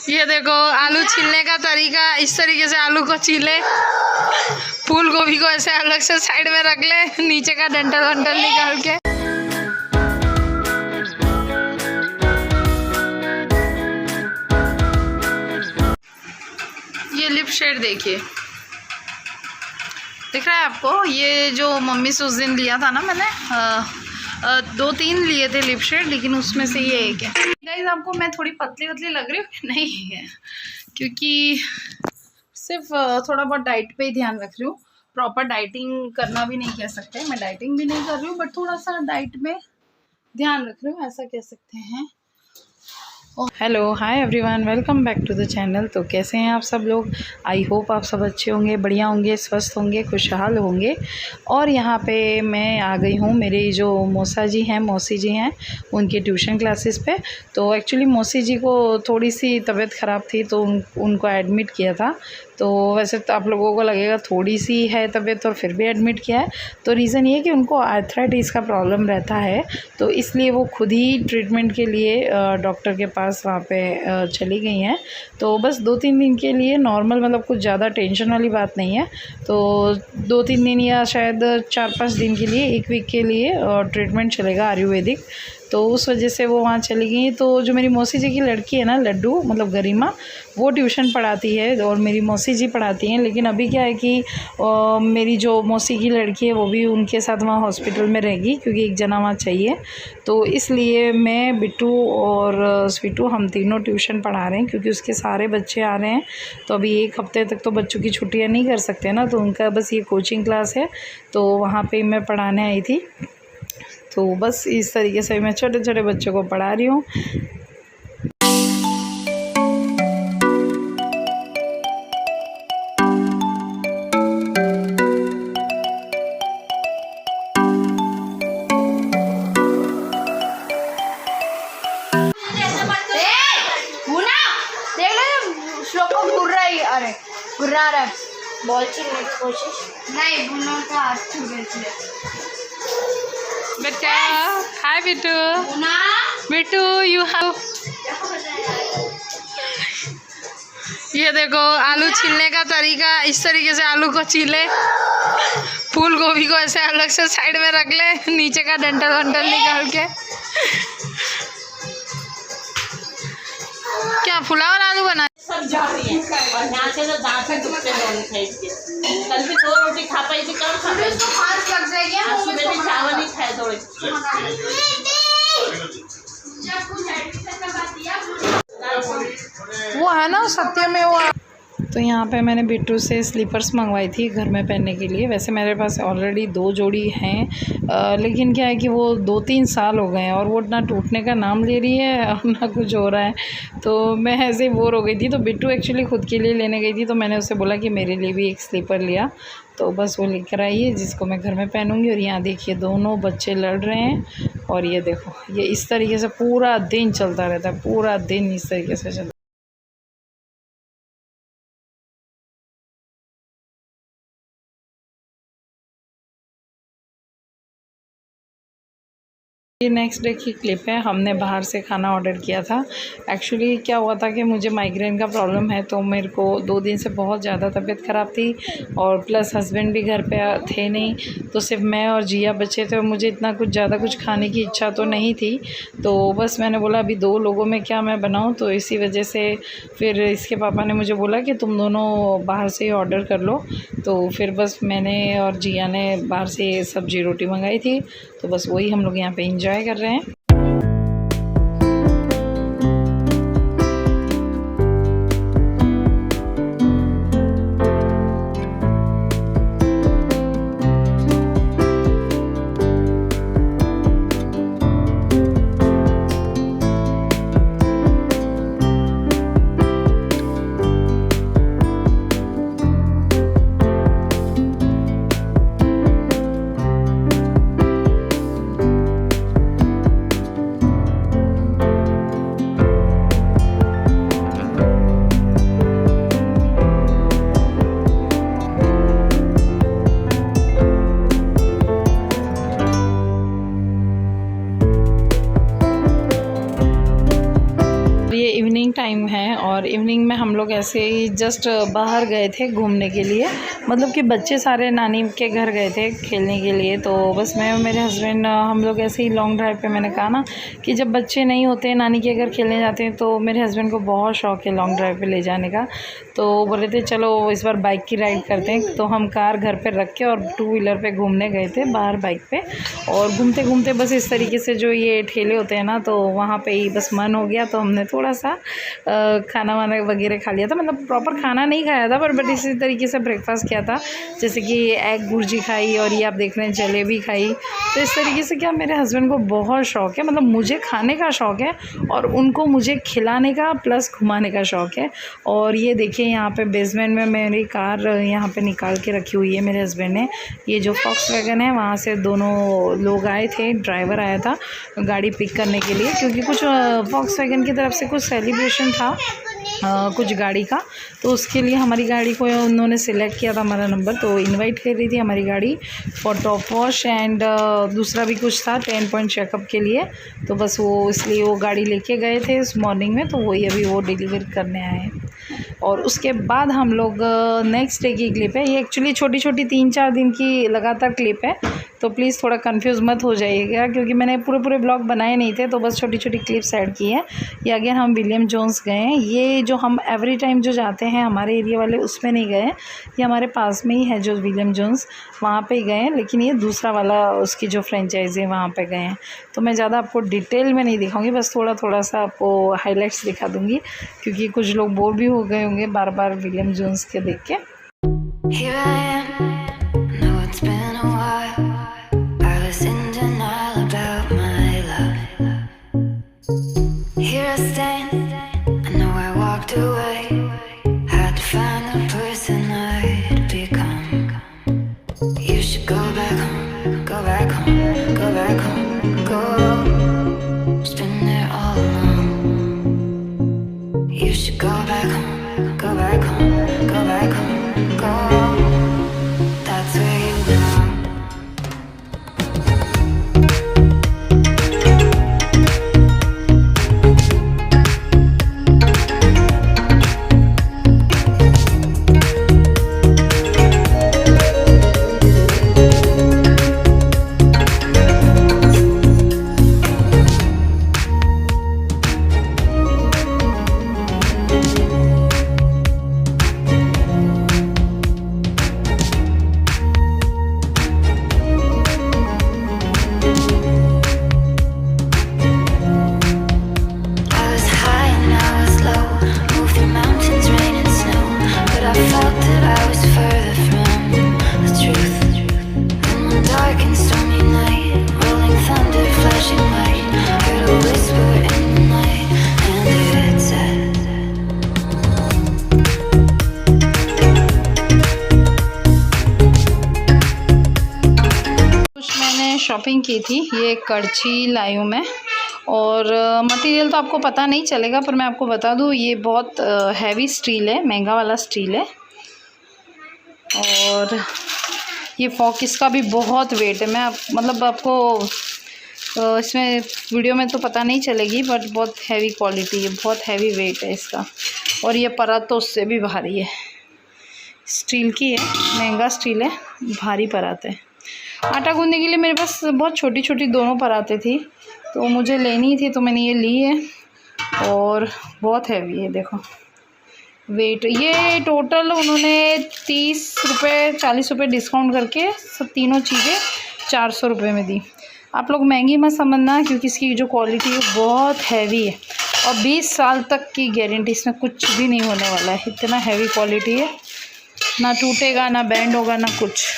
ये देखो आलू छीलने का तरीका, इस तरीके से आलू को छीले, फूल गोभी को ऐसे अलग से साइड में रख ले, नीचे का डंठल वंठल निकाल के। ये लिप शेड देखिए, दिख रहा है आपको? ये जो मम्मी से उस दिन लिया था ना मैंने, 2-3 लिए थे लिप शेड, लेकिन उसमें से ये एक है। गाइस आपको मैं थोड़ी पतली पतली लग रही हूँ कि नहीं है, क्योंकि सिर्फ थोड़ा बहुत डाइट पे ही ध्यान रख रही हूँ। प्रॉपर डाइटिंग करना भी नहीं कह सकते, मैं डाइटिंग भी नहीं कर रही हूँ, बट थोड़ा सा डाइट में ध्यान रख रही हूँ, ऐसा कह सकते हैं। Hello, hi everyone, welcome back to the channel. तो कैसे हैं आप सब लोग? आई होप आप सब अच्छे होंगे, बढ़िया होंगे, स्वस्थ होंगे, खुशहाल होंगे। और यहाँ पे मैं आ गई हूँ, मेरी जो मौसी जी हैं उनकी ट्यूशन क्लासेस पे। तो एक्चुअली मौसी जी को थोड़ी सी तबीयत ख़राब थी, तो उनको एडमिट किया था। तो वैसे तो आप लोगों को लगेगा थोड़ी सी है तबीयत और फिर भी एडमिट किया है, तो रीज़न ये है कि उनको आर्थराइटिस का प्रॉब्लम रहता है, तो इसलिए वो खुद ही ट्रीटमेंट के लिए डॉक्टर के पास वहाँ पे चली गई हैं। तो बस 2-3 दिन के लिए नॉर्मल, मतलब कुछ ज़्यादा टेंशन वाली बात नहीं है। तो 2-3 दिन या शायद 4-5 दिन के लिए, 1 वीक के लिए ट्रीटमेंट चलेगा आयुर्वेदिक। तो उस वजह से वो वहाँ चली गई। तो जो मेरी मौसी जी की लड़की है ना, लड्डू मतलब गरिमा, वो ट्यूशन पढ़ाती है और मेरी मौसी जी पढ़ाती हैं। लेकिन अभी क्या है कि मेरी जो मौसी की लड़की है वो भी उनके साथ वहाँ हॉस्पिटल में रहेगी, क्योंकि एक जना वहाँ चाहिए। तो इसलिए मैं, बिट्टू और स्वीटू, हम तीनों ट्यूशन पढ़ा रहे हैं, क्योंकि उसके सारे बच्चे आ रहे हैं। तो अभी 1 हफ्ते तक तो बच्चों की छुट्टियाँ नहीं कर सकते ना, तो उनका बस ये कोचिंग क्लास है, तो वहाँ पर मैं पढ़ाने आई थी। तो बस इस तरीके से मैं छोटे छोटे बच्चों को पढ़ा रही हूँ। गुर्रा रहा है, बॉल छीनने की कोशिश नहीं, गुना का हाथ छू गए। बेटा, हाय बिट्टू, बिट्टू यू हैव। ये देखो आलू छीलने का तरीका, इस तरीके से आलू को छीले, फूल गोभी को ऐसे अलग से साइड में रख ले, नीचे का डंठल वंठल निकाल के। क्या फुलावर आलू बना सब जा रही है, और यहाँ से तो दांत से दुखते दोनों साइड के। कल भी 2 रोटी खा पाई थी, कम खा पाई थी, लग जाएगी। आज सुबह भी चावल ही खाए थोड़े। वो है ना सत्य में वो। तो यहाँ पे मैंने बिट्टू से स्लीपर्स मंगवाई थी घर में पहनने के लिए। वैसे मेरे पास ऑलरेडी 2 जोड़ी हैं, लेकिन क्या है कि वो 2-3 साल हो गए हैं और वो ना टूटने का नाम ले रही है और ना कुछ हो रहा है। तो मैं ऐसे ही बोर हो गई थी, तो बिट्टू एक्चुअली ख़ुद के लिए लेने गई थी, तो मैंने उससे बोला कि मेरे लिए भी एक स्लीपर लिया। तो बस वो लेकर आई है, जिसको मैं घर में पहनूँगी। और यहाँ देखिए दोनों बच्चे लड़ रहे हैं, और ये देखो ये इस तरीके से पूरा दिन चलता रहता है, पूरा दिन इस तरीके से चलता है। ये नेक्स्ट डे की क्लिप है। हमने बाहर से खाना ऑर्डर किया था। एक्चुअली क्या हुआ था कि मुझे माइग्रेन का प्रॉब्लम है, तो मेरे को 2 दिन से बहुत ज़्यादा तबीयत ख़राब थी, और प्लस हस्बैंड भी घर पे थे नहीं, तो सिर्फ मैं और जिया बच्चे थे, और मुझे इतना कुछ ज़्यादा कुछ खाने की इच्छा तो नहीं थी। तो बस मैंने बोला अभी 2 लोगों में क्या मैं बनाऊँ, तो इसी वजह से फिर इसके पापा ने मुझे बोला कि तुम दोनों बाहर से ही ऑर्डर कर लो। तो फिर बस मैंने और जिया ने बाहर से सब्ज़ी रोटी मंगाई थी, तो बस वही हम लोग यहाँ पे एंजॉय कर रहे हैं। और इवनिंग में हम लोग ऐसे ही जस्ट बाहर गए थे घूमने के लिए, मतलब कि बच्चे सारे नानी के घर गए थे खेलने के लिए। तो बस मैं और मेरे हस्बैंड हम लोग ऐसे ही लॉन्ग ड्राइव पे, मैंने कहा ना कि जब बच्चे नहीं होते नानी के घर खेलने जाते हैं तो मेरे हस्बैंड को बहुत शौक़ है लॉन्ग ड्राइव पे ले जाने का। तो बोले थे चलो इस बार बाइक की राइड करते हैं। तो हम कार घर पे रख के और 2 व्हीलर पे घूमने गए थे बाहर बाइक पे। और घूमते घूमते बस इस तरीके से जो ये ठेले होते हैं ना, तो वहाँ पे ही बस मन हो गया तो हमने थोड़ा सा खाना वाना वगैरह खा लिया था। मतलब प्रॉपर खाना नहीं खाया था बट इसी तरीके से ब्रेकफास्ट किया था, जैसे कि एग भुर्जी खाई और ये आप देख रहे हैं जलेबी खाई। तो इस तरीके से क्या मेरे हस्बैंड को बहुत शौक़ है, मतलब मुझे खाने का शौक़ है और उनको मुझे खिलाने का प्लस घुमाने का शौक़ है। और ये देखिए यहाँ पे बेसमेंट में मेरी कार यहाँ पे निकाल के रखी हुई है मेरे हस्बैंड ने। ये जो फॉक्सवैगन है वहाँ से दोनों लोग आए थे, ड्राइवर आया था गाड़ी पिक करने के लिए, क्योंकि कुछ फॉक्सवैगन की तरफ से कुछ सेलिब्रेशन था कुछ गाड़ी का, तो उसके लिए हमारी गाड़ी को उन्होंने सिलेक्ट किया था हमारा नंबर। तो इनवाइट कर रही थी हमारी गाड़ी फॉर टॉप वॉश एंड दूसरा भी कुछ था 10 पॉइंट चेकअप के लिए। तो बस वो इसलिए वो गाड़ी लेके गए थे उस मॉर्निंग में, तो वही अभी वो डिलीवर करने आए हैं। और उसके बाद हम लोग नेक्स्ट डे की क्लिप है, ये एक्चुअली छोटी छोटी 3-4 दिन की लगातार क्लिप है, तो प्लीज़ थोड़ा कंफ्यूज मत हो जाइएगा क्योंकि मैंने पूरे ब्लॉग बनाए नहीं थे, तो बस छोटी छोटी क्लिप्स ऐड की है। ये अगेन हम विलियम जोन्स गए हैं, ये जो हम एवरी टाइम जो जाते हैं हमारे एरिया वाले उसमें नहीं गए हैं, ये हमारे पास में ही है जो विलियम जोन्स, वहाँ पे ही गए हैं। लेकिन ये दूसरा वाला उसकी जो फ्रेंचाइजी है वहाँ पे गए हैं। तो मैं ज़्यादा आपको डिटेल में नहीं दिखाऊंगी, बस थोड़ा सा आपको हाईलाइट्स दिखा दूँगी क्योंकि कुछ लोग बोर भी हो गए होंगे बार बार विलियम जोन्स के देख के। शॉपिंग की थी, ये कड़छी लाई हूँ मैं और मटेरियल तो आपको पता नहीं चलेगा पर मैं आपको बता दूँ ये बहुत हैवी स्टील है, महंगा वाला स्टील है। और ये फॉक इसका भी बहुत वेट है, मैं मतलब आपको इसमें वीडियो में तो पता नहीं चलेगी बट बहुत हैवी क्वालिटी है, बहुत हैवी वेट है इसका। और ये परात तो उससे भी भारी है, स्टील की है, महंगा स्टील है, भारी परात है। आटा गूंदने के लिए मेरे पास बहुत छोटी छोटी दोनों परातें थी तो मुझे लेनी थी तो मैंने ये ली है और बहुत हैवी है, देखो वेट। ये टोटल उन्होंने 30 रुपये 40 रुपये डिस्काउंट करके सब तीनों चीज़ें 400 रुपये में दी। आप लोग महंगी मत समझना क्योंकि इसकी जो क्वालिटी है बहुत हैवी है और 20 साल तक की गारंटी, इसमें कुछ भी नहीं होने वाला है, इतना हैवी क्वालिटी है, ना टूटेगा ना बैंड होगा ना कुछ।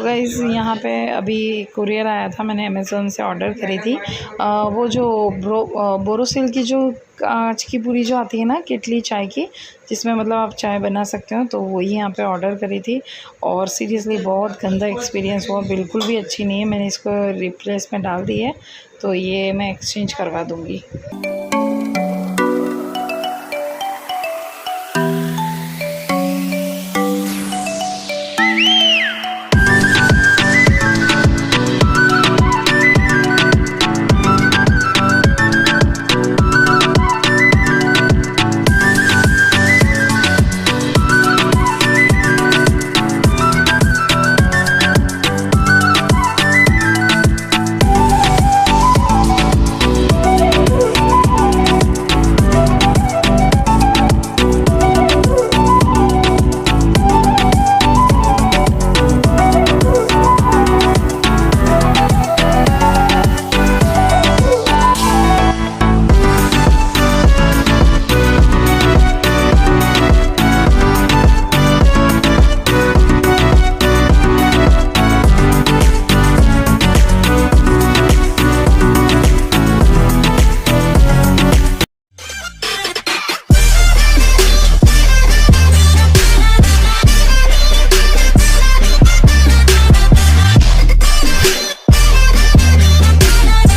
गाइस यहाँ पे अभी कुरियर आया था, मैंने अमेज़ोन से ऑर्डर करी थी वो जो बोरोसिल की जो कांच की पूरी जो आती है ना केटली चाय की, जिसमें मतलब आप चाय बना सकते हो, तो वही यहाँ पे ऑर्डर करी थी। और सीरियसली बहुत गंदा एक्सपीरियंस हुआ, बिल्कुल भी अच्छी नहीं है। मैंने इसको रिप्लेस में डाल दी है तो ये मैं एक्सचेंज करवा दूँगी।